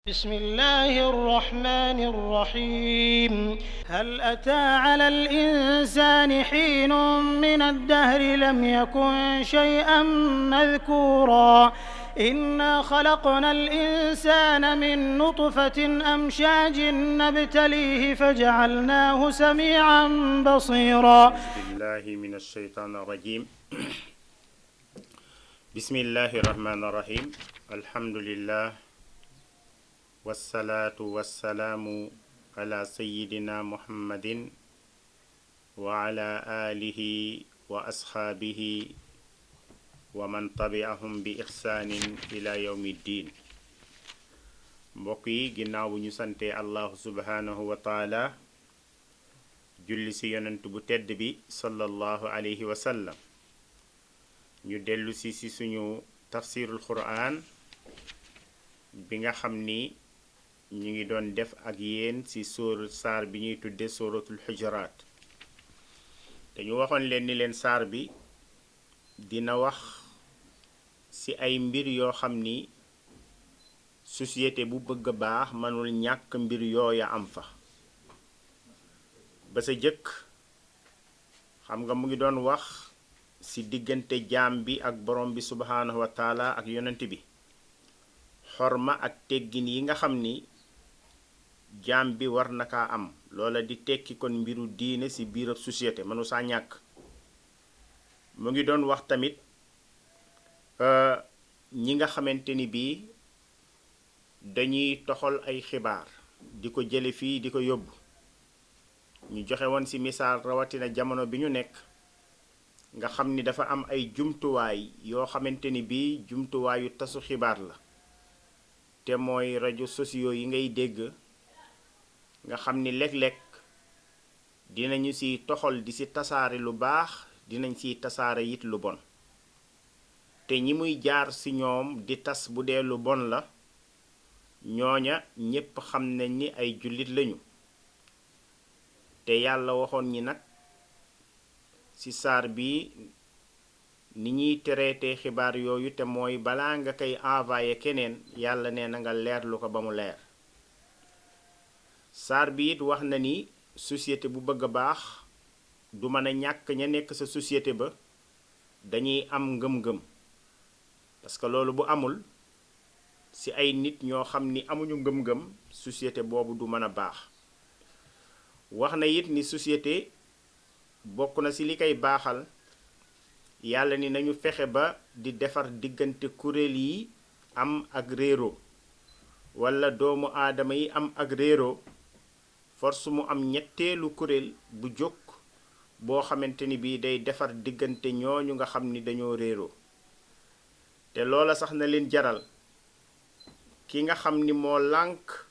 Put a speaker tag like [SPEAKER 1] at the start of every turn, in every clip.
[SPEAKER 1] بسم الله الرحمن الرحيم هل أتى على الإنسان حين من الدهر لم يكن شيئا مذكورا إنا خلقنا الإنسان من نطفة أمشاج نبتليه فجعلناه سميعا بصيرا
[SPEAKER 2] أعوذ بالله من الشيطان الرجيم بسم الله الرحمن الرحيم الحمد لله والصلاة والسلام على سيدنا محمد وعلى آله وأصحابه ومن تبعهم بإحسان إلى يوم الدين mbokk yi ginnaaw bu ñu sante allahu subhanahu wa taala julli ci yonent bu tedd bi sallallahu alayhi wa sallam ñu dellu ci suñu tafsirul quran bi nga xam ni ñu ngi doon def ak yéen ci saar bi ñuy tudde suratul xujuraat dañu waxoon leen ni leen saar bi dina wax ci ay mbir yoo xam ni société bu bëgg a baax mënul ñàkk mbir yooya am fa ba sa jëkk xam nga mu ngi doon wax ci diggante jaam bi ak borom bi subhaanahu wa taala ak yonent bi xorma ak teggin yi nga xam ni jaam bi war na kaa am loola di tekki kon mbiru diine ci biir ab société mënu saa ñàkk mu ngi doon wax tamit ñi nga xamante ni bii dañuy toxal ay xibaar di ko jële fii di ko yóbbu ñu joxe woon ci misaal rawatina jamono bi ñu nekk nga xam ni dafa am ay jumtuwaay yoo xamante ni bii jumtuwaayu tasu xibaar la te mooy rajo sociaux yi ngay dégg nga xam ni léeg-léeg dinañu ci toxal di ci tasaare lu baax dinañ ciy tasaare it lu bon te ñi muy jaar ci ñoom di tas bu dee lu bon la ñooña ñépp xam nañ ni ay jullit lañu te yàlla waxoon ñi nag ci saar bi ni ñuy traité xibaar yooyu te mooy balaa nga koy envoyé keneen yàlla nee na nga leerlu ko ba mu leer saar bi it wax na ni société bu bëgg a baax du mën a ñàkk ña nekk sa société ba dañuy am ngëm-ngëm parce que loolu bu amul ci ay nit ñoo xam ni amuñu ngëm-ngëm société boobu du mën a baax wax na it ni société bokk na ci li koy baaxal yàlla ni nañu fexe ba di defar diggante kuréel yi am ak réeroo walla doomu aadama yi am ak réeroo force mu am ñetteelu kuréel bu jóg boo xamante ni bii day defar diggante ñooñu nga xam ni dañoo réeroo te loola sax na leen jaral ki nga xam ni moo lànk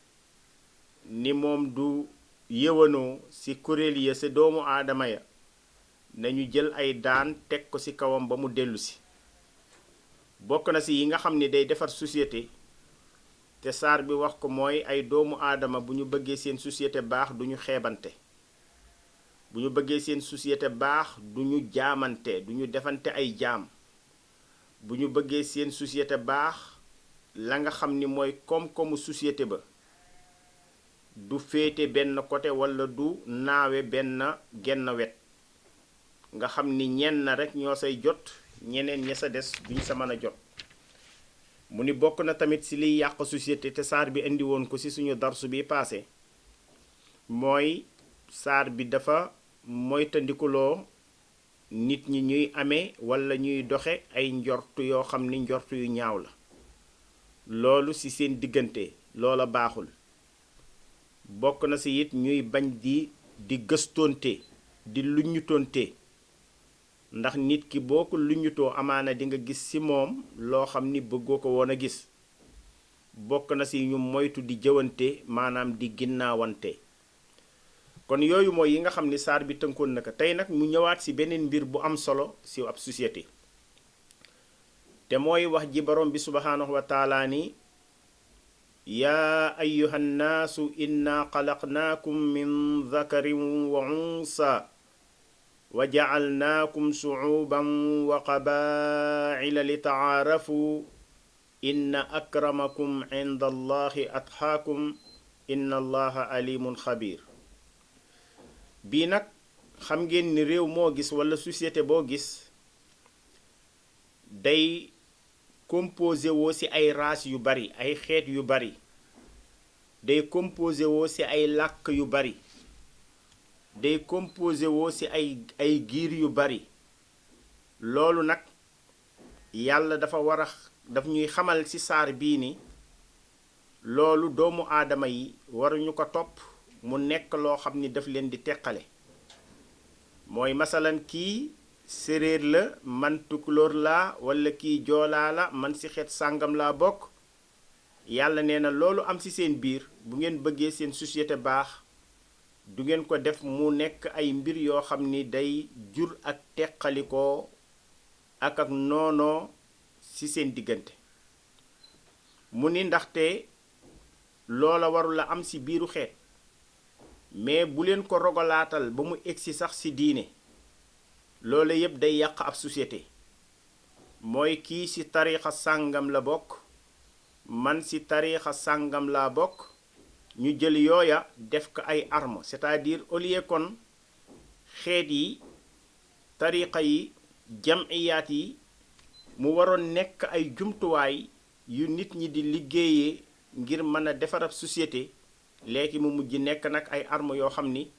[SPEAKER 2] ni moom du yëwanoo ci kuréel ya sa doomu aadama ya nañu jël ay daan teg ko ci kawam ba mu dellusi bokk na ci yi nga xam ni day defar société te saar bi wax ko mooy ay doomu aadama bu ñu bëggee seen société baax duñu xeebante bu ñu bëggee seen société baax duñu jaamante duñu defante ay jaam bu ñu bëggee seen société baax la nga xam ni mooy koom-koomu société ba du féete benn côté walla du naawe benn genn wet nga xam ni ñenn rekk ñoo say jot ñeneen ña sa des duñ sa mën a jot mu ni bokk na tamit ci liy yàq société te saar bi indi woon ko ci suñu darsu bi paase mooy saar bi dafa moytandikuloo nit ñi ñuy amee walla ñuy doxe ay njortu yoo xam ni njortu yu ñaaw la loolu ci seen diggante loola baaxul bokk na ci it ñuy bañ di gëstoonte di luññutoonte ndax nit ki boo ko luññutoo amaana di nga gis ci moom loo xam ni bëggoo ko woon a gis bokk na ci ñu moytu di jëwante maanaam di ginnaawante kon yooyu mooy yi nga xam ni saar bi tënkoon na ko tey nag mu ñëwaat ci beneen mbir bu am solo ci ab société te mooy wax ji borom bi subhaanahu wa taala ni yaa ayyuhan naasu inna xalaqnaakum min dhakarin wa unsa wa ja'alnaakum shu'uban wa qabaa'ila li ta'aarafu inna akramakum inda allahi atqaakum inna allaha alimun xabir. bii nag xam ngeen ni réew moo gis walla société boo gis day composé woo ci ay race yu bari, ay xeet yu bari, day composé woo ci ay làkk yu bari, day composé woo ci ay giir yu bari. loolu nag yàlla daf ñuy xamal ci saar bii ni loolu doomu aadama yi waruñu ko topp mu nekk loo xam ni daf leen di teqale. mooy masalan kii séréer la, man tukulóor laa, walla kii joolaa la, man ci xeet sàngam laa bokk. yàlla nee na loolu am ci seen biir bu ngeen bëggee seen société baax du ngeen ko def mu nekk ay mbir yoo xam ni day jur ak teqalikoo ak noonoo ci seen diggante. mu ni ndaxte loola warula am ci biiru xeet, mais bu leen ko rogalaatal ba mu egsi sax ci diine. loola yépp day yàq ab société. mooy kii ci tariixa sàngam la bokk, man ci tariixa sàngam laa bokk, ñu jël yooya def ko ay arme, c'est-à-dire au lieu kon xeet yi, tariixa yi, jamiyaat yi mu waroon nekk ay jumtuwaay yu nit ñi di liggéeyee ngir mën a defar ab société, léegi mu mujj nekk nag ay arme yoo xam ni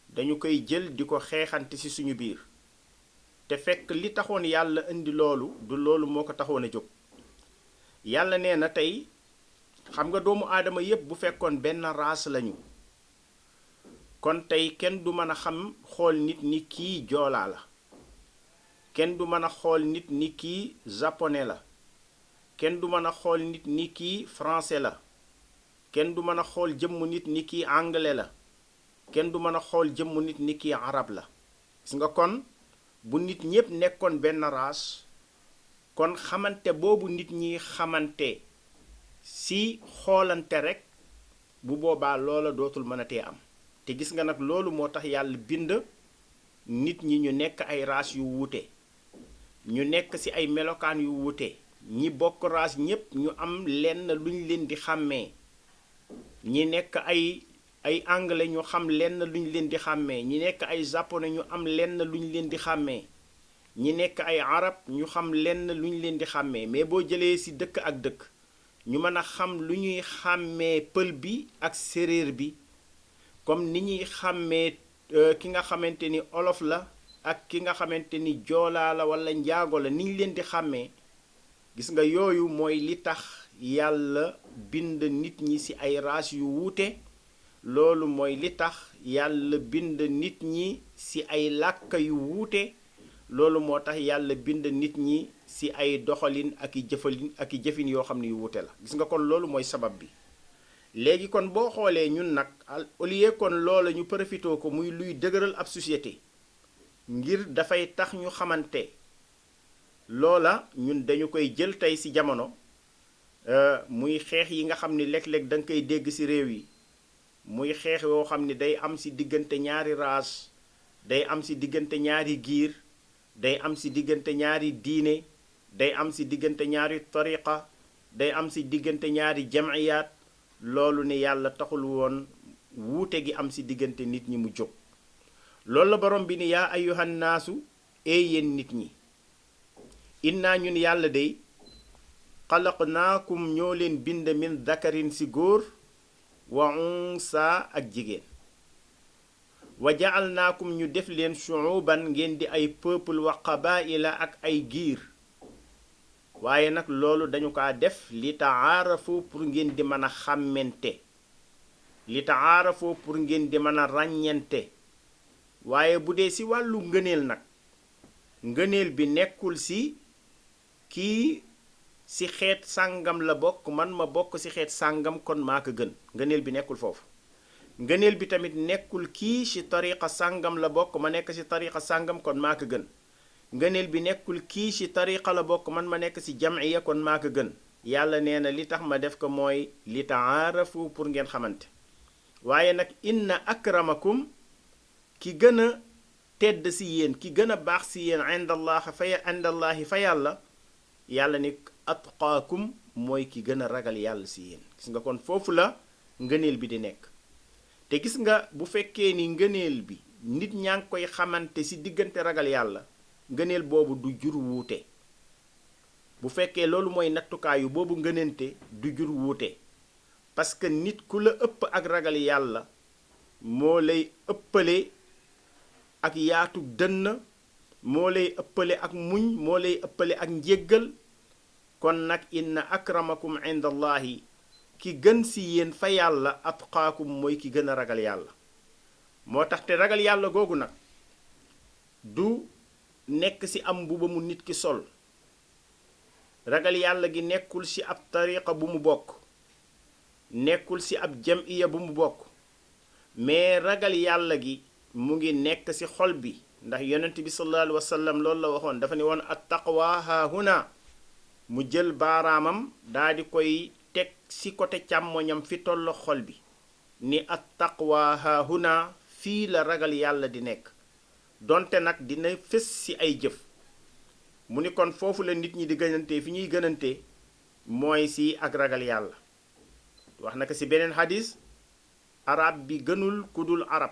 [SPEAKER 2] dañu koy jël di ko xeexante ci suñu biir. te fekk li taxoon yàlla indi loolu du loolu moo ko taxoon a jóg. yàlla nee na tey xam nga doomu aadama yépp bu fekkoon benn race lañu, kon tey kenn du mën a xool nit ni kii joolaa la, kenn du mën a xool nit ni kii japonais la, kenn du mën a xool nit ni kii français la, kenn du mën a xool jëmm nit ni kii anglais la, kenn du mën a xool jëmm nit ni kii arab la. gis nga kon bu nit ñépp nekkoon benn race, kon xamante boobu nit ñi xamante ci xoolante rekk bu boobaa loola dootul mën a tee am. te gis nga nag loolu moo tax yàlla bind nit ñi ñu nekk ay race yu wuute, ñu nekk ci ay melokaan yu wuute. ñi bokk race ñépp ñu am lenn luñ leen di xàmmee. ñi nekk ay anglais ñu xam lenn luñ leen di xàmmee, ñi nekk ay japonais ñu am lenn luñ leen di xàmmee, ñi nekk ay arab ñu xam lenn luñ leen di xàmmee. mais boo jëlee ci dëkk ak dëkk ñu mën a xam lu ñuy xàmmee pël bi ak séréer bi, comme ni ñuy xàmmee ki nga xamante ni olof la ak ki nga xamante ni joolaa la walla njaago la, ni ñu leen di xàmmee. gis nga yooyu mooy li tax yàlla bind nit ñi ci ay race yu wuute. loolu mooy li tax yàlla bind nit ñi ci ay làkk yu wuute. loolu moo tax yàlla bind nit ñi ci ay doxalin ak i jëfin yoo xam ne yu wuute la. gis nga kon loolu mooy sabab bi. léegi kon boo xoolee ñun nag au lieu kon loola ñu profitoo ko muy luy dëgëral ab société ngir dafay tax ñu xamante, loola ñun dañu koy jël tey ci jamono muy xeex yi nga xam ni léeg-léeg da nga koy dégg ci réew yi, muy xeex yoo xam ni day am ci diggante ñaari race, day am ci diggante ñaari giir, day am ci diggante ñaari diine, day am ci diggante ñaari tariqa, day am ci diggante ñaari jamiyaat. loolu ne yàlla taxul woon wuute gi am ci diggante nit ñi mu jóg. loolu la borom bi ni yaa ayyuhan naasu, yéen nit ñi, innaa ñun yàlla dey xalaqnaakum ñoo leen bind min dakarin ci góor wa unsa ak jigéen, wa ja'alnaakum ñu def leen shu'uban ngeen di ay peuple wa qabaa'ila ak ay giir. waaye nag loolu dañu kaa def li taarafu pour ngeen di mën a xàmmente, li taarafu pour ngeen di mën a ràññente. waaye bu dee ci wàllu ngëneel nag, ngëneel bi nekkul ci kii ci xeet sàngam la bokk, man ma bokk ci xeet sàngam kon maa ko gën. ngëneel bi nekkul foofu. ngëneel bi tamit nekkul kii ci tariqa sàngam la bokk, ma nekk ci tariqa sàngam kon maa ko gën. ngëneel bi nekkul kii ci tariqa la bokk, man ma nekk ci jamiya kon maa ko gën. yàlla nee na li tax ma def ko mooy li taarafu pour ngeen xamante. waaye nag inna akramakum, ki gën a tedd ci yéen, ki gën a baax ci yéen indallahi fa yàlla yàlla ni atqaakum mooy ki gën a ragal yàlla si yéen. gis nga kon foofu la ngëneel bi di nekk. te gis nga bu fekkee ni ngëneel bi nit ñaa ngi koy xamante si diggante ragal yàlla, ngëneel boobu du jur wuute. bu fekkee loolu mooy nattukaayu boobu ngënente du jur wuute, parce que nit ku la ëpp ak ragal yàlla moo lay ëppale ak yaatu dënn, moo lay ëppale ak muñ, moo lay ëppale ak njéggal. kon nag inna akramakum indallahi, ki gën si yéen fa yàlla atqaakum mooy ki gën a ragal yàlla. moo tax te ragal yàlla googu nag du nekk si am mbuba mu nit ki sol. ragal yàlla gi nekkul si ab tariqa bu mu bokk, nekkul si ab jamiya bu mu bokk, mais ragal yàlla gi mu ngi nekk si xol bi. ndax yonent bi sallallahu alayhi wa sallam loolu la waxoon, dafa ne woon at taqwa haahuna, mu jël baaraamam daa di koy teg si côté càmmoñam fi tollo xol bi, ni at taqwa haahuna, fii la ragal yàlla di nekk, donte nag dina fës si ay jëf. mu ni kon foofu la nit ñi di gënante, fi ñuy gënante mooy si ak ragal yàlla. wax na ko si beneen xadis, arab bi gënul ku dul arab,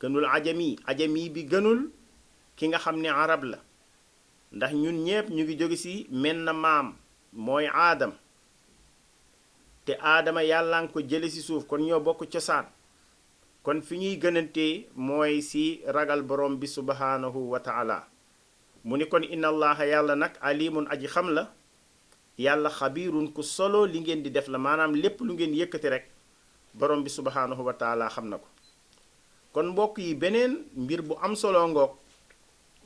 [SPEAKER 2] gënul ajami bi gënul ki nga xam ne arab la. ndax ñun ñépp ñu ngi jóge si menn maam mooy aadam, te aadama yàlla nga ko jële si suuf, kon ñoo bokk cosaan. kon fi ñuy gënante mooy si ragal borom bi subhanahu wa taala. mu ni kon inna allaha yàlla nag alimun aji xam la, yàlla xabiirun ku solo li ngeen di def la, maanaam lépp lu ngeen yëkkati rek borom bi subhanahu wa taala xam na ko. kon mbokk yi, beneen mbir bu am solo ngoog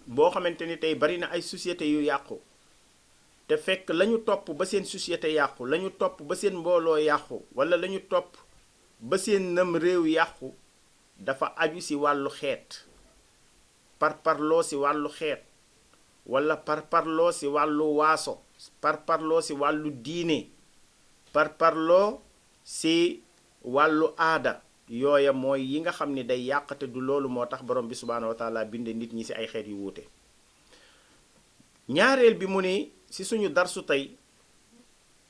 [SPEAKER 2] boo xamante ni tey bari na ay société yu yàqu, te fekk lañu topp ba seen société yàqu, lañu topp ba seen mbooloo yàqu, wala lañu topp ba seen nam réew yàqu, dafa aju si wàllu xeet, parparloo si wàllu xeet, wala parparloo si wàllu waaso, parparloo si wàllu diine, parparloo si wàllu aada. yooya mooy yi nga xam ni day yàqate. du loolu moo tax borom bi subhaanahu wa taala binde nit ñi si ay xeet yu wuute. ñaareel bi mu ni si suñu darsu tey,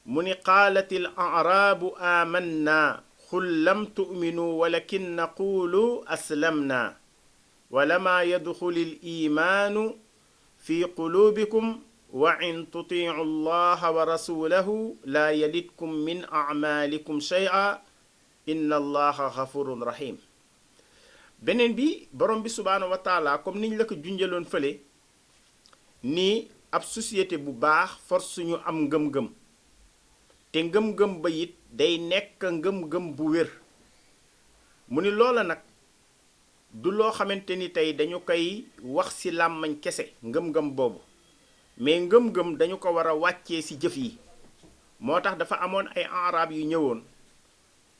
[SPEAKER 2] mu ni qaalatil a'raabu amanna qul lam tu'minu walakin naqulu aslamna walama yadxulil imaanu fi qulubikum wa in tutiicu allaha wa rasulahu la yalidkum min a'maalikum shay'a inna allaha ghafurun rahim. beneen bi borom bi subhaanahu wa taala comme niñ la ko junjaloon fële ni ab société bu baax force suñu am ngëm-ngëm, te ngëm-ngëm ba it day nekk ngëm-ngëm bu wér. mu ni loola nag du loo xamante ni tey dañu koy wax ci làmmañ kese, ngëm-ngëm boobu, mais ngëm-ngëm dañu ko war a wàccee ci jëf yi. moo tax dafa amoon ay arab yu ñëwoon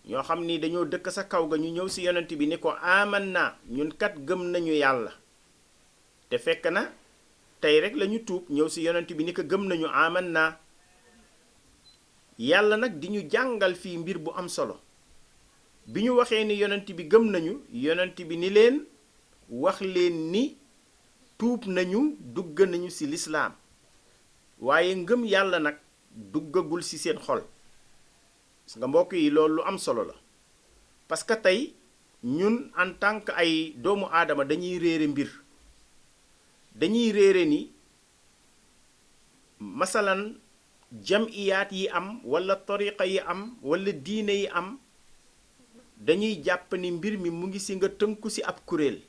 [SPEAKER 2] ñoo xam ni dañoo dëkk sa kaw ga, ñu ñëw ci yonent bi ni ko aman na, ñun kat gëm nañu yàlla. te fekk na tey rek lañu tuub ñëw ci yonent bi ni ko gëm nañu aman na. yàlla nag di ñu jàngal fii mbir bu am solo. bi ñu waxee ni yonent bi gëm nañu, yonent bi ni leen wax leen ni tuub nañu, dugg nañu ci lislaam, waaye ngëm yàlla nag duggagul ci seen xol. parce que mbokk yi loolu lu am solo la, parce que tey ñun en tant que ay doomu aadama dañuy réere mbir. dañuy réere ni masalan jamiyaat yi am, wala tariqa yi am, wala diine yi am, dañuy jàpp ni mbir mi mu ngi ci nga tënku ci ab kuréel,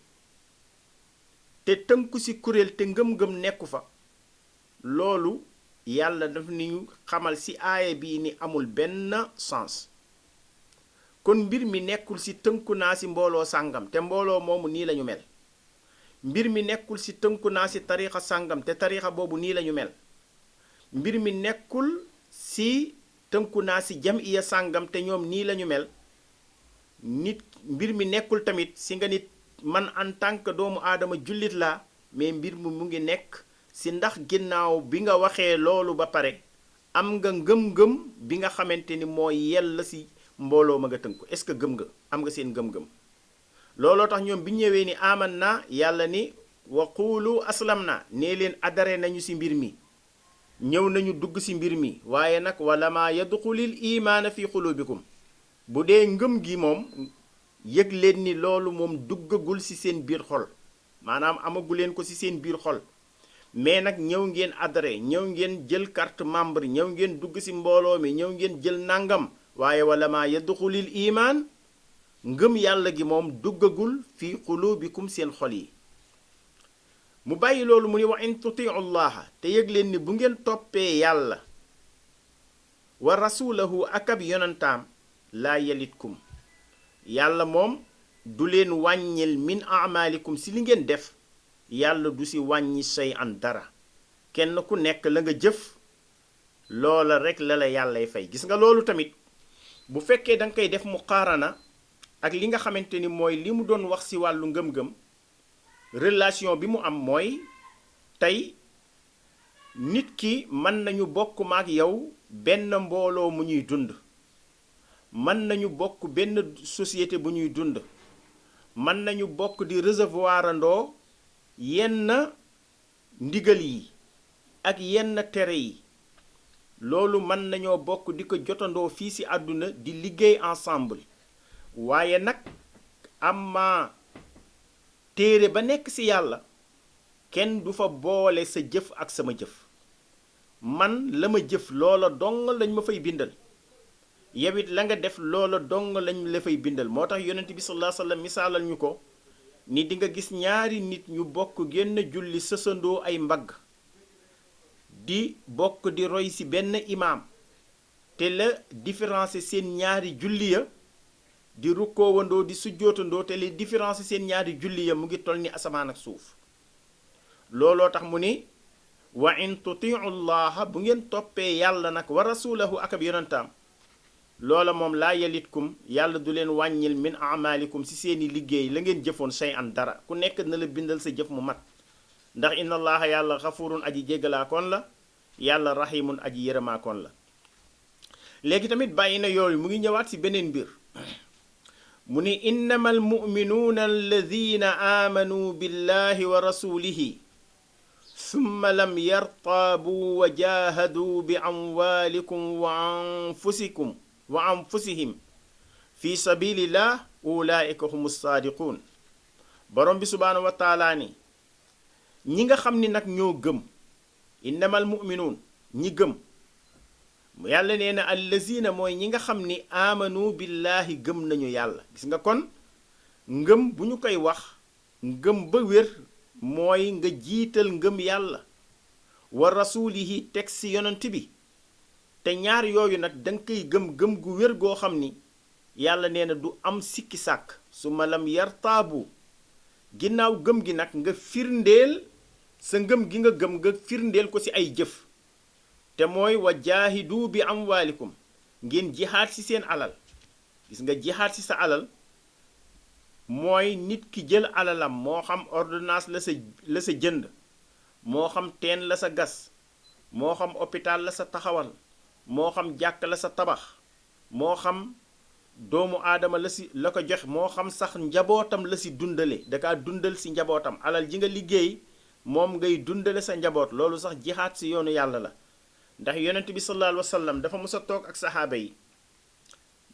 [SPEAKER 2] te tënku ci kuréel te ngëm-ngëm nekku fa. loolu yàlla daf ni ñu xamal ci aaya bii ni amul benn sens. kon mbir mi nekkul ci tënku naa ci mbooloo sàngam te mbooloo moomu nii lañu mel. mbir mi nekkul ci tënku naa ci tarixa sàngam te tarixa boobu nii lañu mel. mbir mi nekkul ci tënku naa ci jamiya sàngam te ñoom nii lañu mel. nit mbir mi nekkul tamit ci nga nit man en tant que doomu aadama jullit laa, mais mbir mi mu ngi nekk ci ndax ginnaaw bi nga waxee loolu ba pare am nga ngëm-ngëm bi nga xamante ni mooy yell ci mbooloo ma nga tënku. est-ce que gëm nga, am nga seen ngëm-ngëm. looloo tax ñoom bi ñëwee ni aman na, yàlla ni wa quulu aslam na, nee leen adare nañu ci mbir mi. ñëw nañu dugg ci mbir mi waaye nag wala maa yadxulil imaana fi xulubikum bu dee ngëm gi moom yëg leen ni loolu moom duggagul ci seen biir xol maanaam amagu leen ko ci seen biir xol mais nag ñëw ngeen adhéré ñëw ngeen jël carte membre ñëw ngeen dugg ci mbooloo mi ñëw ngeen jël nangam waaye wala maa yadxulil imaan ngëm yàlla gi moom duggagul fi xulubikum seen xol yi mu bàyyi loolu mu ni wa in tutiu llaha te yëg leen ni bu ngeen toppee yàlla wa rasulahu ak ab yonantaam laa yalitkum yàlla moom du leen wàññil min amalikum si li ngeen def yàlla du si wàññi shay an dara kenn ku nekk la nga jëf loola rek la la yàllay fay gis nga loolu tamit bu fekkee da nga koy def muqaarana ak li nga xamante ni mooy li mu doon wax si wàllu ngëm-ngëm relation bi mu am mooy tey nit ki mën nañu bokk maak yow benn mbooloo mu ñuy dund mën nañu bokk benn société bu ñuy dund mën nañu bokk di recevoir andoo yenn ndigal yi ak yenn tere yi loolu mën nañoo bokk di ko jotandoo fii ci àdduna di liggéey ensemble waaye nag amma téere ba nekk ci yàlla kenn du fa boole sa jëf ak sama jëf man la ma jëf loola dong lañ ma fay bindal yow it la nga def loola dong lañ la fay bindal moo tax yonent bi sallallahu alayhi wa sallam misaalal ñu ko ni di nga gis ñaari nit ñu bokk génn julli sësandoo ay mbagg di bokk di roy ci benn imaam te la différence seen ñaari julli ya di rukkoowandoo di sujjootandoo te li différence seen ñaari julli ya mu ngi toll ni asamaan ak suuf looloo tax mu ni wa in tutiu llaha bu ngeen toppee yàlla nag wa rasulahu ak ab yonantaam loola moom laa yalitkum yàlla du leen wàññil min amalikum ci seeni liggéey la ngeen jëfoon shay an dara ku nekk na la bindal sa jëf mu mat ndax inna allaha yàlla xafurun aji jéggalaakoon la yàlla rahimun aji yërëmaakoon la léegi tamit bàyyi na yooyu mu ngi ñëwaat ci beneen mbir mu ni innama almuminuuna alladina aamanuu billahi wa rasulihi summa lam yartaabuu wa jaahaduu bi amwaalikum wa anfusihim fi sabilillah ulaika hum saadiquun borom bi subhaanahu wa taala ni ñi nga xam ni nag ñoo gëm innamal muminuun ñi gëm yàlla nee na allazina mooy ñi nga xam ni amanu billahi gëm nañu yàlla gis nga kon ngëm bu ñu koy wax ngëm ba wér mooy nga jiital ngëm yàlla wa rasulihi teg si yonent bi te ñaar yooyu nag danga koy gëm gu wér goo xam ni yàlla nee na du am sikki sàkk su ma lam yartaabu ginnaaw gëm gi nag nga firndeel sa ngëm gi nga gëm nga firndeel ko ci ay jëf te mooy wa jaahidu bi amwaalikum ngeen jihaad ci seen alal gis nga jihaad ci sa alal mooy nit ki jël alalam moo xam ordonnance la sa jënd moo xam teen la sa gas moo xam hôpital la sa taxawal moo xam jàkk la sa tabax moo xam doomu aadama la ko jox moo xam sax njabootam la ci dundale daka dundal ci njabootam alal ji nga liggéey moom ngay dundale sa njaboot loolu sax jihaad ci yoonu yàlla la ndax yonent bi sallallahu alayhi wa sallam dafa mës a toog ak saxaaba yi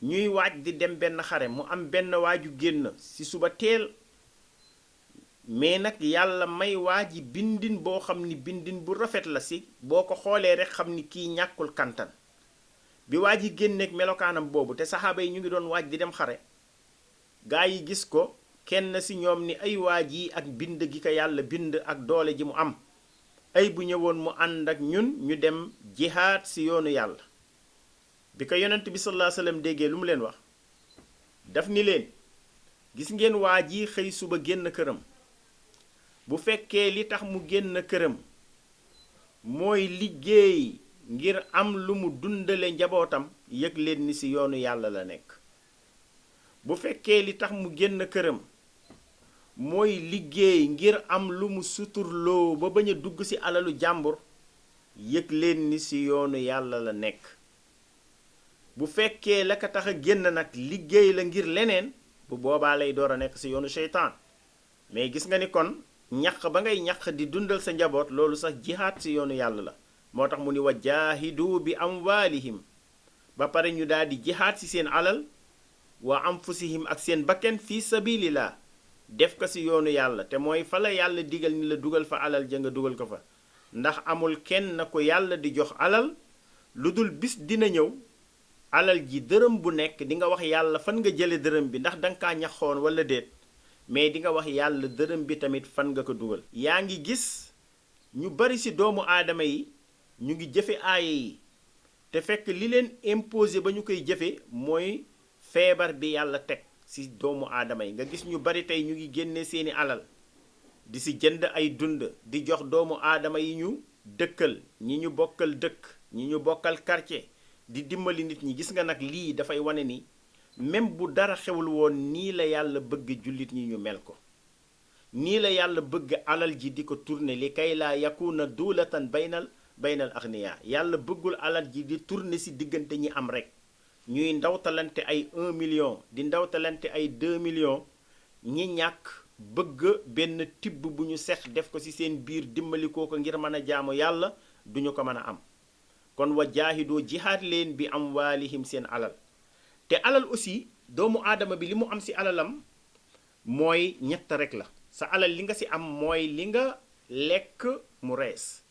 [SPEAKER 2] ñuy waaj di dem benn xare mu am benn waaju génn ci suba teel mais nag yàlla may waaji bindin boo xam ni bindin bu rafet la ci boo ko xoolee rek xam ni kii ñàkkul kantan bi waaji génneeg melokaanam boobu te saxaaba yi ñu ngi doon waaj di dem xare gaa yi gis ko kenn ci ñoom ni ay waaj yi ak bind gi ko yàlla bind ak doole ji mu am ay bu ñëwoon mu ànd ak ñun ñu dem jihaad ci yoonu yàlla bi ko yonent bi sallallahu alayhi wasallam déggee lu mu leen wax daf ni leen gis ngeen waa ji xëy suba génn këram bu fekkee li tax mu génn këram mooy liggéey ngir am lu mu dundale njabootam yëg leen ni ci yoonu yàlla la nekk bu fekkee li tax mu génn këram mooy liggéey ngir am lu mu suturloo ba bañ a dugg ci alalu jàmbur yëg leen ni ci yoonu yàlla la nekk bu fekkee la ko tax a génn nag liggéey la ngir leneen bu boobaa lay door a nekk ci yoonu seytaan mais gis nga ni kon ñaq ba ngay ñaq di dundal sa njaboot loolu sax jihaad ci yoonu yàlla la moo tax mu ni wa jaahidu bi amwaalihim ba pare ñu daal di jihaad ci seen alal wa anfusihim ak seen bakken fi sabilillah def ko ci yoonu yàlla te mooy fa la yàlla digal ni la dugal fa alal ja nga dugal ko fa ndax amul kenn ko yàlla di jox alal lu dul bis dina ñëw alal ji dërëm bu nekk di nga wax yàlla fan nga jële dërëm bi ndax danga kaa ñaxoon wala déet mais di nga wax yàlla dërëm bi tamit fan nga ko dugal yaa ngi gis ñu bari ci doomu aadama yi ñu ngi jëfe aaye yi te fekk li leen imposé ba ñu koy jëfe mooy feebar bi yàlla teg ci doomu aadama yi nga gis ñu bari tey ñu ngi génne seeni alal di ci jënd ay dund di jox doomu aadama yi ñu dëkkal ñi ñu bokkal dëkk ñi ñu bokkal quartier di dimbali nit ñi gis nga nag lii dafay wane ni même bu dara xewul woon nii la yàlla bëgg jullit ñi ñu mel ko nii la yàlla bëgg alal ji di ko tourner li kay laa yakuna duulatan baynal aghniya yàlla bëggul alal ji di tourner ci diggante ñi am rek ñuy ndawtalante ay 1 million di ndawtalante ay 2 millions ñi ñàkk bëgg benn tibb bu ñu sex def ko ci seen biir dimbali ko ngir mën a jaamu yàlla duñu ko mën a am kon wa jaahidoo jihaad leen bi amwaalihim seen alal te alal aussi doomu aadama bi li mu am ci alalam mooy ñett rek la sa alal li nga ci am mooy li nga lekk mu rees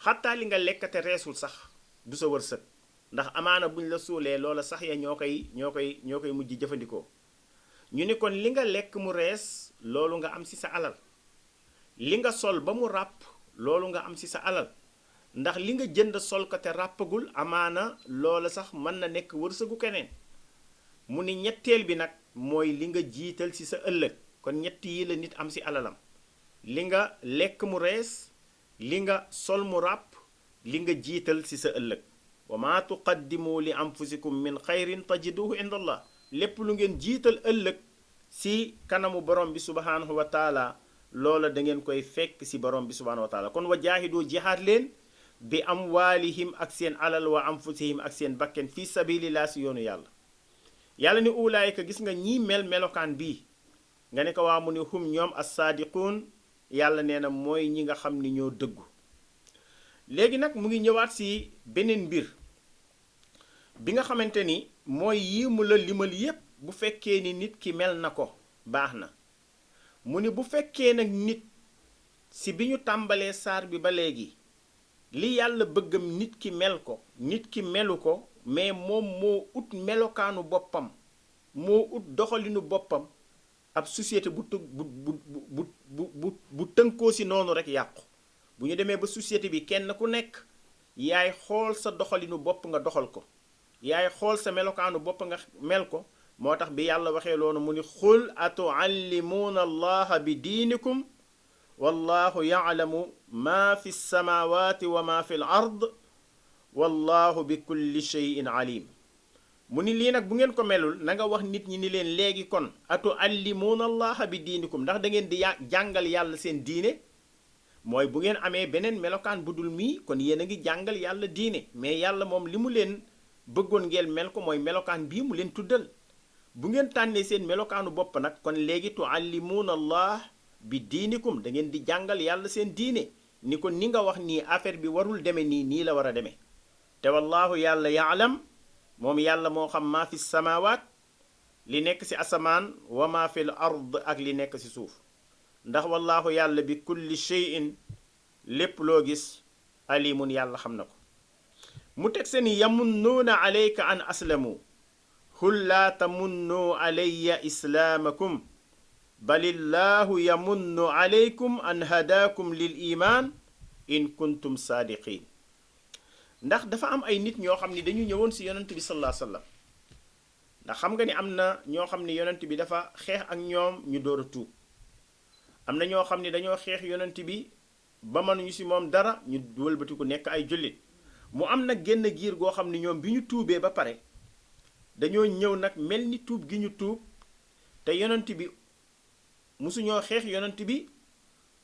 [SPEAKER 2] xattaa li nga lekk te reesul sax du sa wërsëg ndax amaana buñ la suulee loola sax ya ñoo koy mujj jëfandikoo ñu ni kon li nga lekk mu rees loolu nga am ci sa alal li nga sol ba mu ràpp loolu nga am ci sa alal ndax li nga jënd sol ko te ràppagul amaana loola sax mën na nekk wërsëgu keneen mu ni ñetteel bi nag mooy li nga jiital ci sa ëllëg kon ñett yi la nit am ci alalam li nga lekk mu rees li nga sol mu ràpp li nga jiital ci sa ëllëg wa maa tuqaddimu li anfusikum min xayrin tajiduhu inda allah lépp lu ngeen jiital ëllëg ci kanamu borom bi subhanahu wa taala loola da ngeen koy fekk ci borom bi subhanahu wa taala kon wa jaahidu jihaad leen bi amwaalihim ak seen alal wa anfusihim ak seen bakken fi sabilillah ci yoonu yàlla yàlla ni ulaayika gis nga ñii melokaan bii nga ne ko waa mu ni hum ñoom as-saadiquun yàlla nee na mooy ñi nga xam ni ñoo dëggu léegi nag mu ngi ñëwaat ci beneen mbir bi nga xamante ni mooy yi mu la limal yépp bu fekkee ni nit ki mel na ko baax na mu ni bu fekkee nag nit ci bi ñu tàmbalee saar bi ba léegi li yàlla bëggam nit ki mel ko nit ki melu ko mais moom moo ut melokaanu boppam moo ut doxalinu boppam ab société bu tënkoo ci noonu rek yàqu bu ñu demee ba société bi kenn ku nekk yaay xool sa doxalinu bopp nga doxal ko yaay xool sa melokaanu bopp nga mel ko moo tax bi yàlla waxee loonu mu ni xul atuallimuuna allaha bi diinikum wallahu yaalamu maa fi samawati wa maa fi l ard wallahu bi kulli cheyin alim mu ni lii nag bu ngeen ko melul na nga wax nit ñi ni leen léegi kon atuallimuuna allaha bi diinikum ndax da ngeen di jàngal yàlla seen diine mooy bu ngeen amee beneen melokaan bu dul mii kon yéen a ngi jàngal yàlla diine mais yàlla moom li mu leen bëggoon ngeen mel ko mooy melokaan bii mu leen tuddal bu ngeen tànnee seen melokaanu bopp nag kon léegi tuallimuuna allah bi diinikum da ngeen di jàngal yàlla seen diine ni ko ni nga wax nii affaire bi warul deme nii la war a demee te wallaahu yàlla yaalam moom yàlla moo xam maa fi samawaat li nekk ci asamaan wa maa fi l ard ak li nekk ci suuf ndax wallaahu yàlla bi kulli shay'in lépp loo gis alimun yàlla xam na ko mu teg seeni yamunnuuna alayka an aslamu xul laa tamunnu alayya islaamakum balillahu yamunnu alaykum an hadaakum lil iman in kuntum saadiqin ndax dafa am ay nit ñoo xam ni dañu ñëwoon ci yonent bi sallallahu alayhi wasallam ndax xam nga ni am na ñoo xam ni yonent bi dafa xeex ak ñoom ñu door a tuub am na ñoo xam ni dañoo xeex yonent bi ba mënuñu ci moom dara ñu wëlbatiku nekk ay jullit mu am nag génn giir goo xam ni ñoom bi ñu tuubee ba pare dañoo ñëw nag mel ni tuub gi ñu tuub te yonent bi musuñoo xeex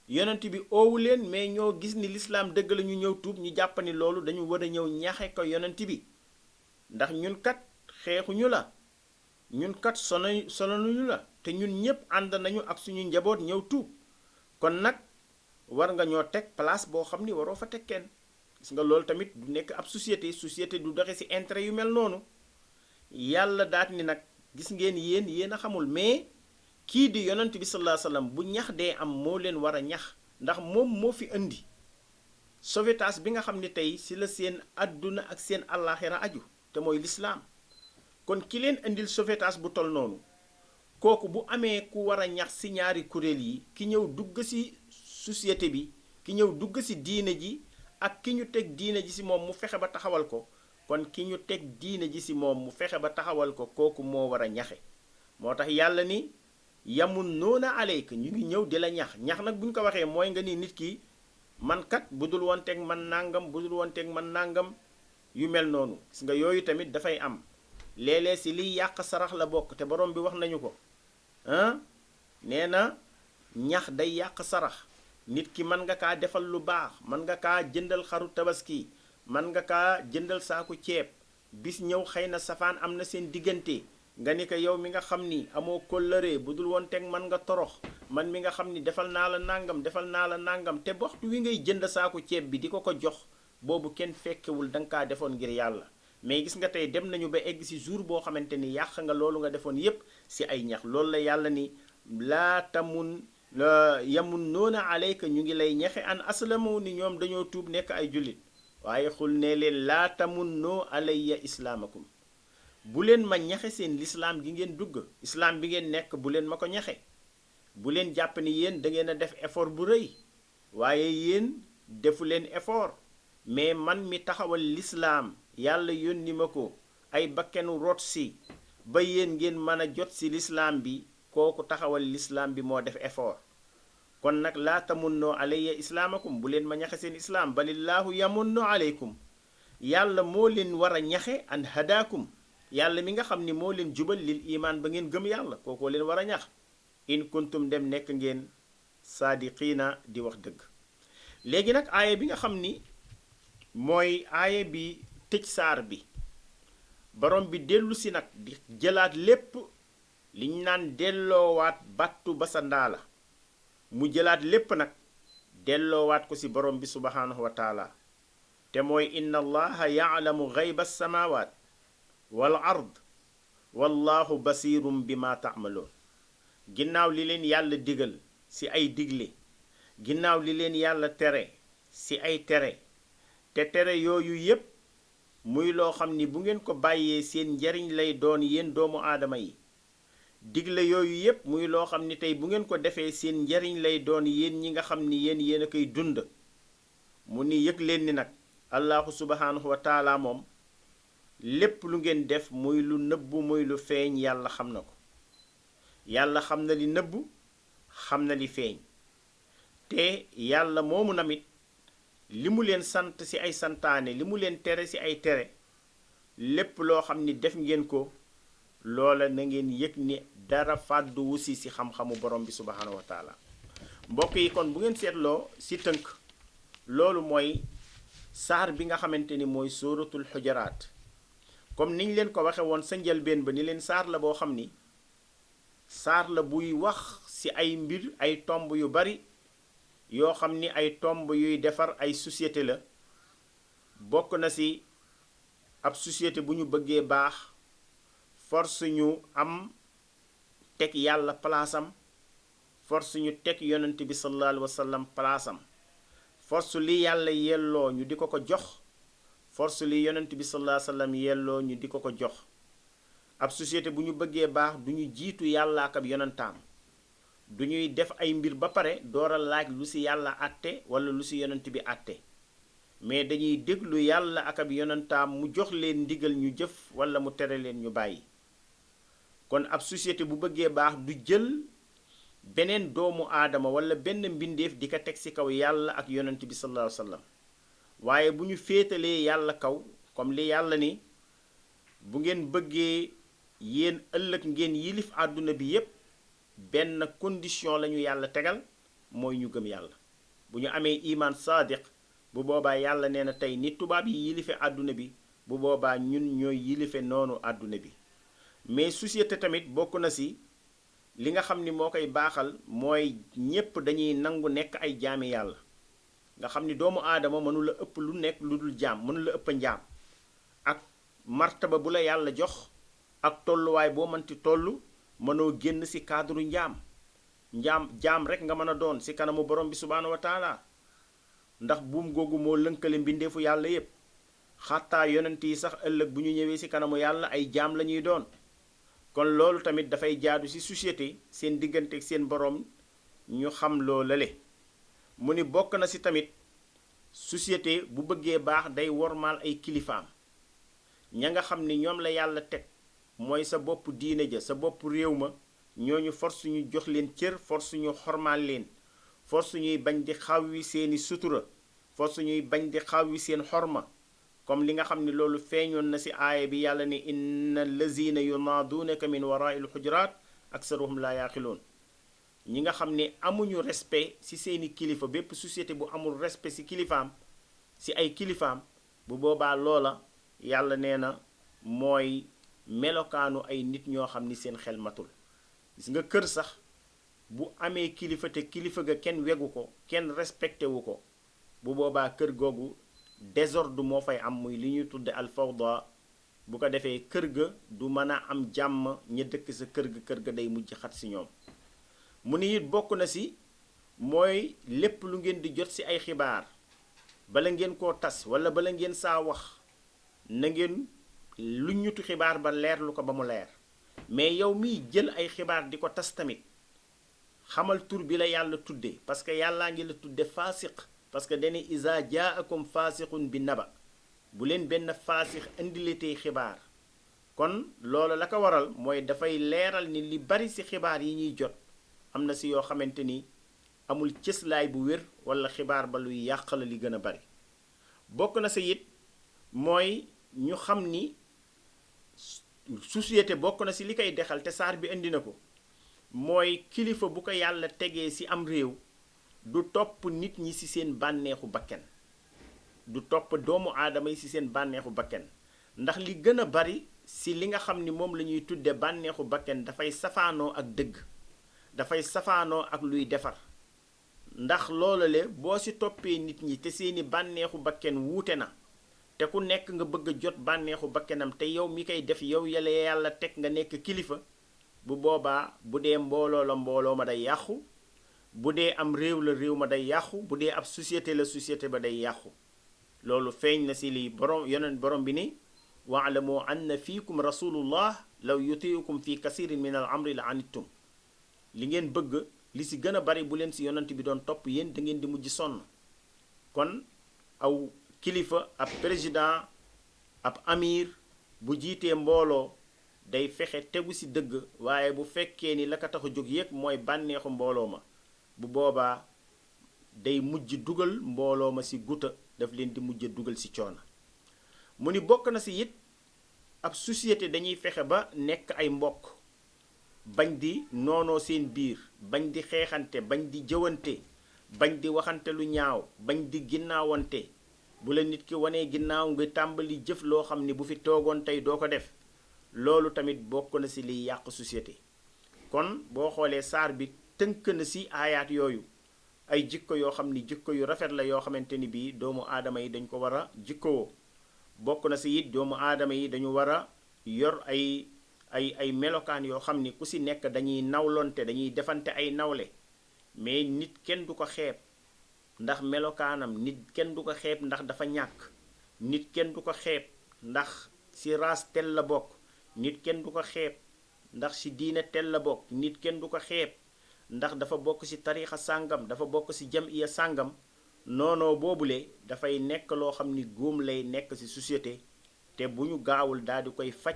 [SPEAKER 2] yonent bi oowu leen mais ñoo gis ni lislaam dëgg la ñu ñëw tuub ñu jàpp ni loolu dañu war a ñëw ñaxe ko yonent bi ndax ñun kat xeexuñu la ñun kat sonanuñu la te ñun ñépp ànd nañu ak suñu njaboot ñëw tuub kon nag war nga ñoo teg place boo xam ni waroo fa teg kenn gis nga loolu tamit du nekk ab société du doxe ci intérêt yu mel noonu yàlla daat ni nag gis ngeen yéen a xamul mais kii di yonent bi sallallahu alayhi wasallam bu ñax dee am moo leen war a ñax ndax moom moo fi indi sauvetage bi nga xam ne tey ci la seen àdduna ak seen àllaaxira aju te mooy lislaam kon ki leen indil sauvetage bu tol noonu kooku bu amee ku war a ñax ci ñaari kuréel yi ki ñëw dugg ci société bi ki ñëw dugg ci diine ji ak ki ñu teg diine ji ci moom mu fexe ba taxawal ko kon ki ñu teg diine ji ci moom mu fexe ba taxawal ko kooku moo war a ñaxe moo tax yàlla ni yamunnuuna alayka ñu ngi ñëw di la ñax nag bu ñu ko waxee mooy nga ni nit ki man kat bu dul woon teg man nangam bu dul woon teg man nangam yu mel noonu gis nga yooyu tamit dafay am léeg-léeg ci liy yàq sarax la bokk te borom bi wax nañu ko nee na ñax day yàq sarax nit ki mën nga kaa defal lu baax mën nga kaa jëndal xaru tabaski mën nga kaa jëndal saaku ceeb bis ñëw xëy na safaan am na seen diggante nga ni ko yow mi nga xam ni amoo kóllëre bu dul woon teg man nga torox man mi nga xam ni defal naa la nangam te waxtu wi ngay jënd saaku ceeb bi di ko jox boobu kenn fekkewul da nga kaa defoon ngir yàlla mais gis nga tey dem nañu ba egg ci jour boo xamante ni yàq nga loolu nga defoon yépp ci ay ñax loolu la yàlla ni yamunnuuna alayka ñu ngi lay ñaxe an aslamu ni ñoom dañoo tuub nekk ay jullit waaye xul ne leen laa tamunnoo alayya islaamakum bu leen ma ñaxe seen lislaam gi ngeen dugg islaam bi ngeen nekk bu leen ma ko ñaxe bu leen jàpp ni yéen da ngeen a def effort bu rëy waaye yéen defu leen effort mais man mi taxawal lislaam yàlla yónni ma ko ay bakkenu rot si ba yéen ngeen mën a jot ci lislaam bi kooku taxawal lislaam bi moo def effort kon nag laa tamunnoo alayya islaamakum bu leen ma ñaxe seen islaam balillaahu yamunnu alaykum yàlla moo leen war a ñaxe an hadaakum yàlla mi nga xam ni moo leen jubal lil imaan ba ngeen gëm yàlla kookoo leen war a ñax in kuntum dem nekk ngeen saadiqiina di wax dëgg léegi nag aaya bi nga xam ni mooy aaya bi tëj saar bi borom bi dellu si nag di jëlaat lépp liñ naan delloowaat battu ba sa ndaala mu jëlaat lépp nag delloowaat ko ci borom bi subhaanahu wa taala te mooy inna allaha yaalamu gayba samaawaat wal ard wallahu basirum bi ma taamaloon ginnaaw li leen yàlla digal ci ay digle ginnaaw li leen yàlla tere ci ay tere te tere yooyu yépp muy loo xam ni bu ngeen ko bàyyee seen njariñ lay doon yéen doomu aadama yi digle yooyu yépp muy loo xam ni tey bu ngeen ko defee seen njariñ lay doon yéen ñi nga xam ni yéen a koy dund mu ni yëg leen ni nag allahu subhanahu wa taala moom lépp lu ngeen def muy lu nëbbu muy lu feeñ yàlla xam na ko yàlla xam na li nëbbu xam na li feeñ te yàlla moomu namit li mu leen sant ci ay santaane li mu leen tere ci ay tere lépp loo xam ni def ngeen ko loola na ngeen yëg ni dara fàddu wusi ci xam-xamu borom bi subhanahu wa taala mbokk yi kon bu ngeen seetloo ci tënk loolu mooy saar bi nga xamante ni mooy suratul xujaraat comme niñ leen ko waxe woon sa njëlbeen ba ni leen saar la boo xam ni saar la buy wax ci ay mbir ay tomb yu bari yoo xam ni ay tomb yuy defar ay société la bokk na ci ab société bu ñu bëggee baax force ñu am teg yàlla palaasam force ñu teg yonent bi sallallahu alayhi wa sallam palaasam force li yàlla yelloo ñu di ko jox force li yonent bi sallallahu alayhi wa sallam yelloo ñu di ko jox ab société bu ñu bëggee baax du ñu jiitu yàlla ak ab yonentaam du ñuy def ay mbir ba pare door a laaj lu ci yàlla àtte wala lu ci yonent bi àtte mais dañuy déglu yàlla ak ab yonentaam mu jox leen ndigal ñu jëf wala mu tere leen ñu bàyyi kon ab société bu bëggee baax du jël beneen doomu aadama wala benn mbindeef di ko teg ci kaw yàlla ak yonent bi sallallahu alayhi wa sallam waaye bu ñu féetalee yàlla kaw comme li yàlla ni bu ngeen bëggee yéen ëllëg ngeen yilif àdduna bi yépp benn condition lañu yàlla tegal mooy ñu gëm yàlla bu ñu amee iman sadiq bu boobaa yàlla nee na tey ni tubaab yi yilife àdduna bi bu boobaa ñun ñooy yilife noonu àdduna bi mais société tamit bokk na ci li nga xam ni moo koy baaxal mooy ñépp dañuy nangu nekk ay jaami yàlla nga xam ni doomu aadama mënula ëpp lu nekk lu dul jaam mënula ëpp njaam ak martaba bu la yàlla jox ak tolluwaay boo mënti toll mënoo génn ci cadre jaam rek nga mën a doon ci kanamu borom bi subhaanahu wa taala ndax buum googu moo lënkale mbindeefu yàlla yépp xattaa yonent yi sax ëllëg bu ñu ñëwee ci kanamu yàlla ay jaam la ñuy doon kon loolu tamit dafay jaadu ci société seen diggante ak seen borom ñu xam loolale mu ni bokk na ci tamit société bu bëggee baax day wormaal ay kilifaam ña nga xam ni ñoom la yàlla teg mooy sa bopp diine ja sa bopp réew ma ñooñu force ñu jox leen cër force ñu xormaal leen force ñuy bañ di xawwi seeni sutura force ñuy bañ di xawwi seen xorma comme li nga xam ni loolu feeñoon na ci aaya bi yàlla ni inna allazina yunaaduunaka min waraai alxujuraat aksaruhum laa yaaqiloon ñi nga xam ni amuñu respect ci seeni kilifa bépp société bu amul respect ci kilifaam ci ay kilifaam bu boobaa loola yàlla nee na mooy melokaanu ay nit ñoo xam ni seen xel matul gis nga kër sax bu amee kilifa te kilifa ga kenn wegu ko kenn respecté wu ko bu boobaa kër googu désordre moo fay am muy li ñuy tudde alfawda bu ko defee kër ga du mën a am jàmm ña dëkk sa kër ga day mujj xat ci ñoom mu ni it bokk na ci mooy lépp lu ngeen di jot ci ay xibaar bala ngeen koo tas walla bala ngeen saa wax na ngeen lu ñutu xibaar ba leerlu ko ba mu leer mais yow miy jël ay xibaar di ko tas tamit xamal tur bi la yàlla tudde parce que yàllaa ngi la tudde faasiq parce que dane iza jaakum faasiqun bi naba bu leen benn faasix indiletee xibaar kon loolu la ko waral mooy dafay leeral ni li bari ci xibaar yi ñuy jot am na ci yoo xamante ni amul cëslaay bu wér walla xibaar ba luy yàq la li gën a bari bokk na ci it mooy ñu xam ni société bokk na ci li koy dexal te saar bi indi na ko mooy kilifa bu ko yàlla tegee ci am réew du topp nit ñi ci seen bànneexu bakken du topp doomu aadama yi ci seen bànneexu bakken ndax li gën a bari ci li nga xam ni moom la ñuy tudde bànneexu bakken dafay safaanoo ak dëgg dafay safaanoo ak luy defar ndax loolale boo ci toppee nit ñi te seeni bànneexu bakken wuute na te ku nekk nga bëgg a jot bànneexu bakkenam te yow mi koy def yow yàlla teg nga nekk kilifa bu boobaa bu dee mbooloo la mbooloo ma day yàqu bu dee am réew la réew ma day yàqu bu dee ab société la société ba day yàqu loolu feeñ na ci li borom bi ni waalamu anna fiikum rasulullah law yutiukum fi kasirin min al amri la anittum li ngeen bëgg li ci gën a bari bu leen ci yonent bi doon topp yéen da ngeen di mujj sonn kon aw kilifa ab président ab amir bu jiitee mbooloo day fexe tegu ci dëgg waaye bu fekkee ni la ko tax a jóg yépp mooy bànneexu mbooloo ma bu boobaa day mujj dugal mbooloo ma ci guta daf leen di mujj dugal ci coono mu ni bokk na ci it ab société dañuy fexe ba nekk ay mbokk bañ di noonoo seen biir bañ di xeexante bañ di jëwante bañ di waxante lu ñaaw bañ di ginnaawante bu la nit ki wanee ginnaaw nga tàmbali jëf loo xam ni bu fi toogoon tey doo ko def loolu tamit bokk na ci liy yàq société kon boo xoolee saar bi tënk na ci aayaat yooyu ay jikko yoo xam ni jikko yu rafet la yoo xamante ni bii doomu aadama yi dañ ko war a jikkowoo bokk na ci it doomu aadama yi dañu war a yor ay melokaan yoo xam ni ku ci nekk dañuy nawlonte dañuy defante ay nawle mais nit kenn du ko xeeb ndax melokaanam nit kenn du ko xeeb ndax dafa ñàkk nit kenn du ko xeeb ndax ci race tel la bokk nit kenn du ko xeeb ndax ci diine tel la bokk nit kenn du ko xeeb ndax dafa bokk ci tariixa sàngam dafa bokk ci jamiya sàngam noonoo boobule dafay nekk loo xam ni góom lay nekk ci société te bu ñu gaawul daal di koy faj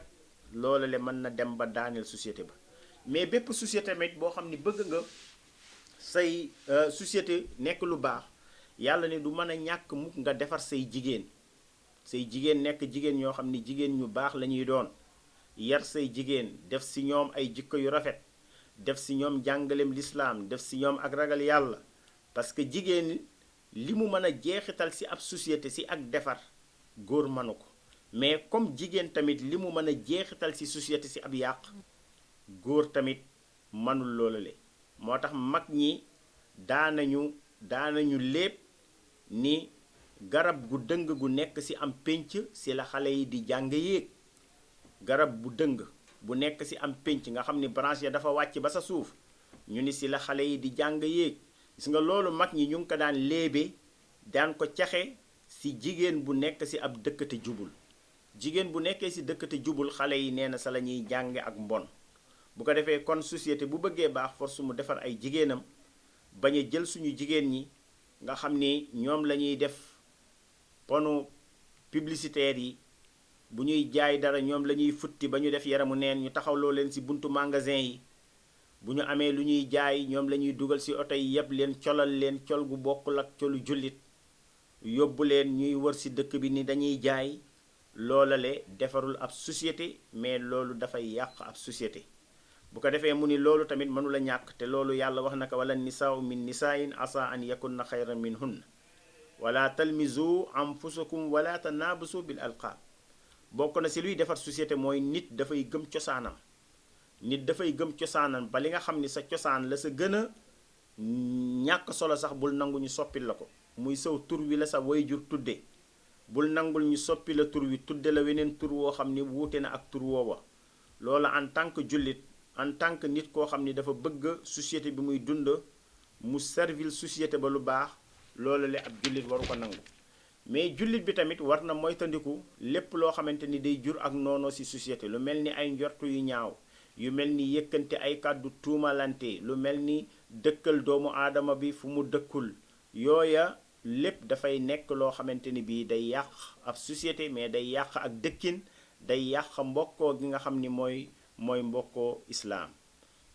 [SPEAKER 2] loola le mën na dem ba daaneel société ba mais bépp société tamit boo xam ni bëgg nga say société nekk lu baax yàlla ne du mën a ñàkk mukk nga defar say jigéen nekk jigéen ñoo xam ni jigéen ñu baax la ñuy doon yar say jigéen def ci ñoom ay jikko yu rafet def ci ñoom jàngaleem lislaam def ci ñoom ak ragal yàlla parce que jigéen li mu mën a jeexital ci ab société ci ak defar góor mënu ko mais comme jigéen tamit li mu mën a jeexital ci société ci ab yàq góor tamit mënul loolu le moo tax mag ñi daanañu lépp ni garab gu dëng gu nekk ci am pénc ci la xale yi di jàng yéeg. garab bu dëng bu nekk ci am pénc nga xam ni branche ya dafa wàcc ba sa suuf ñu ni ci la xale yi di jàng yéeg. gis nga loolu mag ñi ñu ngi ko daan léebe daan ko caxe ci jigéen bu nekk ci ab dëkk te jubul. jigéen bu nekkee ci dëkk te jubul xale yi nee na sa la ñuy jànge ak mbon. bu ko defee kon société bu bëggee baax force mu defar ay jigéenam bañ a jël suñu jigéen ñi nga xam ni ñoom la ñuy def panneau publicitaire yi bu ñuy jaay dara ñoom la ñuy futti ba ñu def yaramu neen ñu taxawloo leen ci buntu magasin yi. bu ñu amee lu ñuy jaay ñoom la ñuy dugal ci oto yi yëpp leen colal leen col gu bokkul ak colu jullit yóbbu leen ñuy wër ci dëkk bi ni dañuy jaay. loolale defarul ab société mais loolu dafay yàq ab société. bu ko defee mu ni loolu tamit mënula ñàkk te loolu yàlla wax na ko wala nisaa'u min nisaayin asa an yakunna xayran minhunna wala talmizu anfusakum wala tanaabasu bil alqaab. bokk na ci luy defar société mooy nit dafay gëm cosaanam. nit dafay gëm cosaanam ba li nga xam ni sa cosaan la sa gën a ñàkk solo sax bul nangu ñu soppil la ko. muy saw tur wi la sa waajur tudde bul nangul ñu soppi la tur wi tudde la weneen tur woo xam ni wuute na ak tur woowa. loola en tant que jullit en tant que nit koo xam ni dafa bëgg société bi muy dund mu servil société ba lu baax loolu le ab jullit waru ko nangu. mais jullit bi tamit war na moytandiku lépp loo xamante ni day jur ak noonoo ci société lu mel ni ay njortu yu ñaaw yu mel ni yëkkante ay kàddu tuumalante lu mel ni dëkkal doomu aadama bi fu mu dëkkul. yooya lépp dafay nekk loo xamante ni bii day yàq ab société mais day yàq ak dëkkin day yàq mbokkoo gi nga xam ni mooy mbokkoo islaam.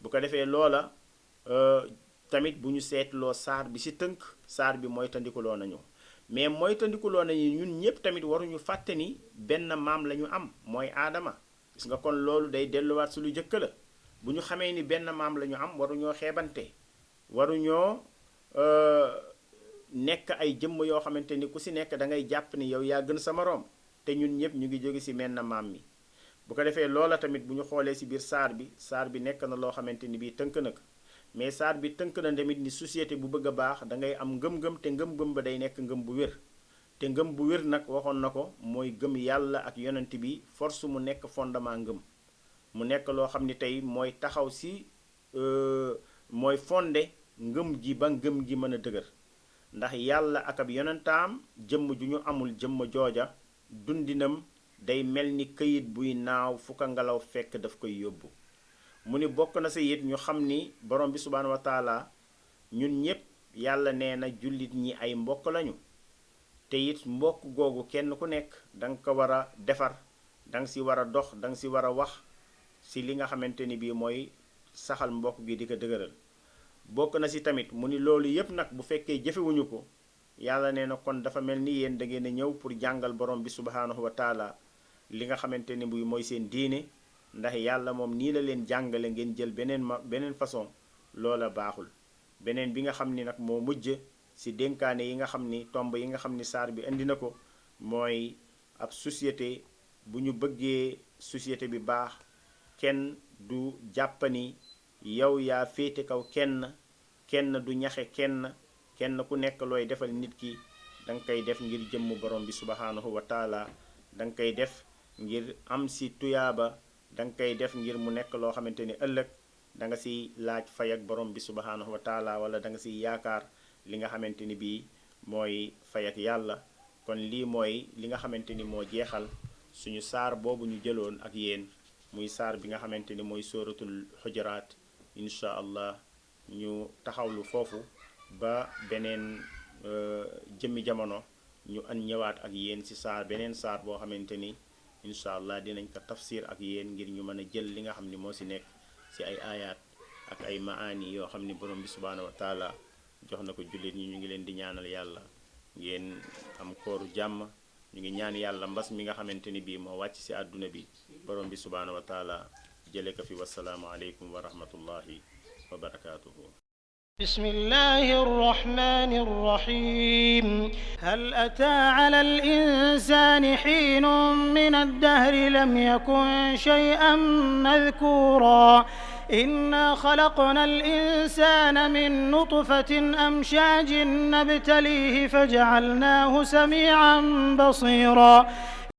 [SPEAKER 2] bu ko defee loola tamit bu ñu seetloo saar bi ci tënk saar bi moytandikuloo nañu mais moytandikuloo nañu ñun ñëpp tamit waruñu fàtte ni benn maam la ñu am mooy aadama. gis nga kon loolu day delluwaat su lu jëkk la bu ñu xamee ni benn maam la ñu am waruñoo xeebante waruñoo nekk ay jëmm yoo xamante ni ku ci nekk da ngay jàpp ni yow yaa gën sa moroom te ñun ñëpp ñu ngi jóge ci menn maam mi. bu ko defee loola tamit bu ñu xoolee ci biir saar bi nekk na loo xamante ni bii tënk na ko mais saar bi tënk na tamit ni société bu bëgg a baax da ngay am ngëm-ngëm te ngëm-ngëm ba day nekk ngëm bu wér. te ngëm bu wér nag waxoon na ko mooy gëm yàlla ak yonent bi force mu nekk fondement ngëm mu nekk loo xam ni tey mooy taxaw ci mooy fondé ngëm ji ba ngëm gi mën a dëgër. ndax yàlla ak ab yonentaam jëmm ju ñu amul jëmm jooja dundinam day mel ni këyit buy naaw fu ko ngelaw fekk daf koy yóbbu. mu ni bokk na ci it ñu xam ni borom bi subhaanahu wa taala ñun ñépp yàlla nee na jullit ñi ay mbokk lañu te it mbokk googu kenn ku nekk danga ko war a defar danga ci war a dox danga ci war a wax ci li nga xamante ni bii mooy saxal mbokk gi di ko dëgëral. bokk na ci tamit mu ni loolu yépp nag bu fekkee jëfewuñu ko yàlla nee na kon dafa mel ni yéen da ngeen a ñëw pour jàngal borom bi subhaanahu wa taala li nga xamante ni bi mooy seen diine ndax yàlla moom nii la leen jàngale ngeen jël beneen façon loola baaxul. beneen bi nga xam ni nag moo mujj ci dénkaane yi nga xam ni tomb yi nga xam ni saar bi indi na ko mooy ab société bu ñu bëggee société bi baax kenn du jàppani yow yaa féete kaw kenn du ñaxe kenn ku nekk looy defal nit ki da nga koy def ngir jëmm borom bi subhaanahu wa taala da nga koy def ngir am ci tuyaaba da nga koy def ngir mu nekk loo xamante ni ëllëg da nga ci laaj fay ak borom bi subhaanahu wa taala wala da nga ci yaakaar li nga xamante ni bii mooy fay ak yàlla. kon lii mooy li nga xamante ni moo jeexal suñu saar boobu ñu jëloon ak yéen muy saar bi nga xamante ni mooy sóoratul xujuraat. incha allah ñu taxawlu foofu ba beneen jëmmi jamono ñu ñëwaat ak yéen ci beneen saar boo xamante ni incha allah dinañ ko tafsir ak yéen ngir ñu mën a jël li nga xam ni moo ci nekk ci ay ayaat ak ay maani yoo xam ni borom bi subhaanahu wa taala jox na ko jullit ñi. ñu ngi leen di ñaanal yàlla ngeen am kooru jàmm. ñu ngi ñaan yàlla mbas mi nga xamante ni bii moo wàcc ci àdduna bi borom bi subhaanahu wa taala jële ko fi. wassalaamu aleykum wa rahmatullahi wa barakaatuhu.
[SPEAKER 1] بسم الله الرحمن الرحيم هل أتى على الإنسان حين من الدهر لم يكن شيئا مذكورا إنا خلقنا الإنسان من نطفة أمشاج نبتليه فجعلناه سميعا بصيرا